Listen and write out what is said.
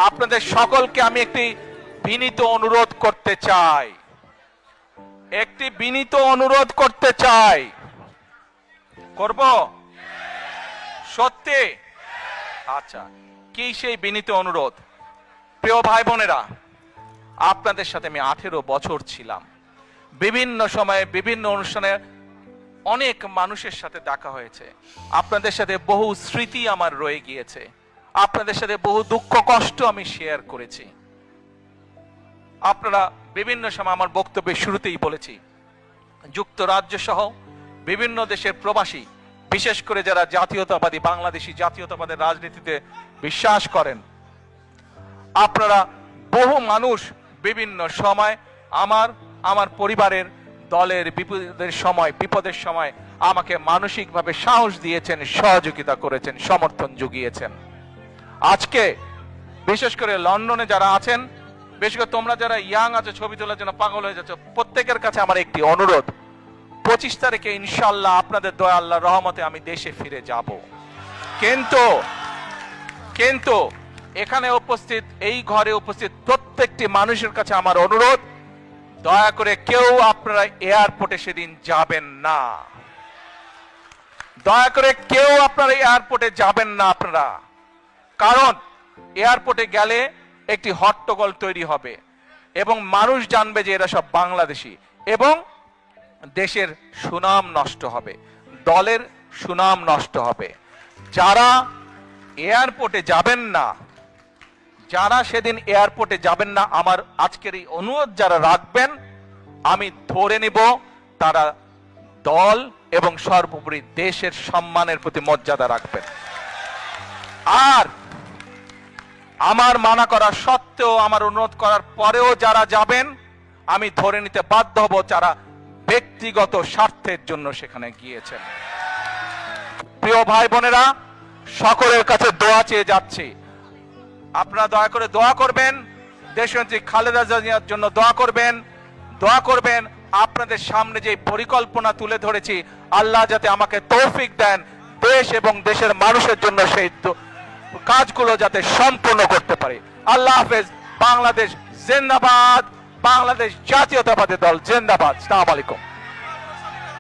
আপনাদের সকলকে আমি একটি বিনীত অনুরোধ করতে চাই, করব সত্যি? আচ্ছা, কি সেই বিনীত অনুরোধ? প্রিয় ভাই বোনেরা, আপনাদের সাথে আমি 18 বছর ছিলাম। বিভিন্ন সময়ে বিভিন্ন অনুষ্ঠানে অনেক মানুষের সাথে দেখা হয়েছে। আপনাদের সাথে বহু স্মৃতি আমার রয়ে গিয়েছে। আপনাদের সাথে বহু দুঃখ কষ্ট আমি শেয়ার করেছি। আপনারা বিভিন্ন সময়, আমার বক্তব্যের শুরুতেই বলেছি, যুক্তরাজ্য সহ বিভিন্ন দেশের প্রবাসী, বিশেষ করে যারা জাতীয়তাবাদী, বাংলাদেশি জাতীয়তাবাদের রাজনীতিতে বিশ্বাস করেন, আপনারা বহু মানুষ বিভিন্ন সময় আমার পরিবারের, দলের বিপদের সময় আমাকে মানসিকভাবে সাহস দিয়েছেন, সহযোগিতা করেছেন, সমর্থন জুগিয়েছেন। আজকে বিশেষ করে লন্ডনে যারা আছেন, বিশেষ করে তোমরা যারা ইয়াং আছো, ছবি তোলার জন্য পাগল হয়ে যাচ্ছ, প্রত্যেকের কাছে আমার একটি অনুরোধ, 25 তারিখে ইনশাআল্লাহ আপনাদের দয়া, আল্লাহর রহমতে আমি দেশে ফিরে যাব। কিন্তু এখানে উপস্থিত, এই ঘরে উপস্থিত প্রত্যেকটি মানুষের কাছে আমার অনুরোধ, দয়া করে কেউ আপনারা এয়ারপোর্টে সেদিন যাবেন না। দয়া করে কেউ আপনারা এয়ারপোর্টে যাবেন না আপনারা। কারণ এয়ারপোর্টে গেলে একটি হট্টগোল তৈরি হবে এবং মানুষ জানবে যে এরা সব বাংলাদেশি, এবং দেশের সুনাম নষ্ট হবে, দলের সুনাম নষ্ট হবে। যারা এয়ারপোর্টে যাবেন না, যারা সেদিন এয়ারপোর্টে যাবেন না, আমার আজকের এই অনুরোধ যারা রাখবেন, আমি ধরে নিব তারা দল এবং সর্বোপরি দেশের সম্মানের প্রতি মর্যাদা রাখবেন। আর আমার মানা করা সত্ত্বেও, আমার অনুরোধ করার পরেও যারা যাবেন, আমি ধরে নিতে বাধ্য হব যারা ব্যক্তিগত স্বার্থের জন্য সেখানে গিয়েছেন। প্রিয় ভাই বোনেরা, সকলের কাছে দোয়া চেয়ে যাচ্ছি, আপনারা দয়া করে দোয়া করবেন, দেশনেত্রী খালেদা জিয়ার জন্য দোয়া করবেন। আপনাদের সামনে যে পরিকল্পনা তুলে ধরেছি, আল্লাহ যাতে আমাকে তৌফিক দেন দেশ এবং দেশের মানুষের জন্য সেই কাজগুলো যাতে সম্পূর্ণ করতে পারে। আল্লাহ হাফেজ। বাংলাদেশ জিন্দাবাদ। বাংলাদেশ জাতীয়তাবাদী দল জিন্দাবাদ। আসসালামু আলাইকুম।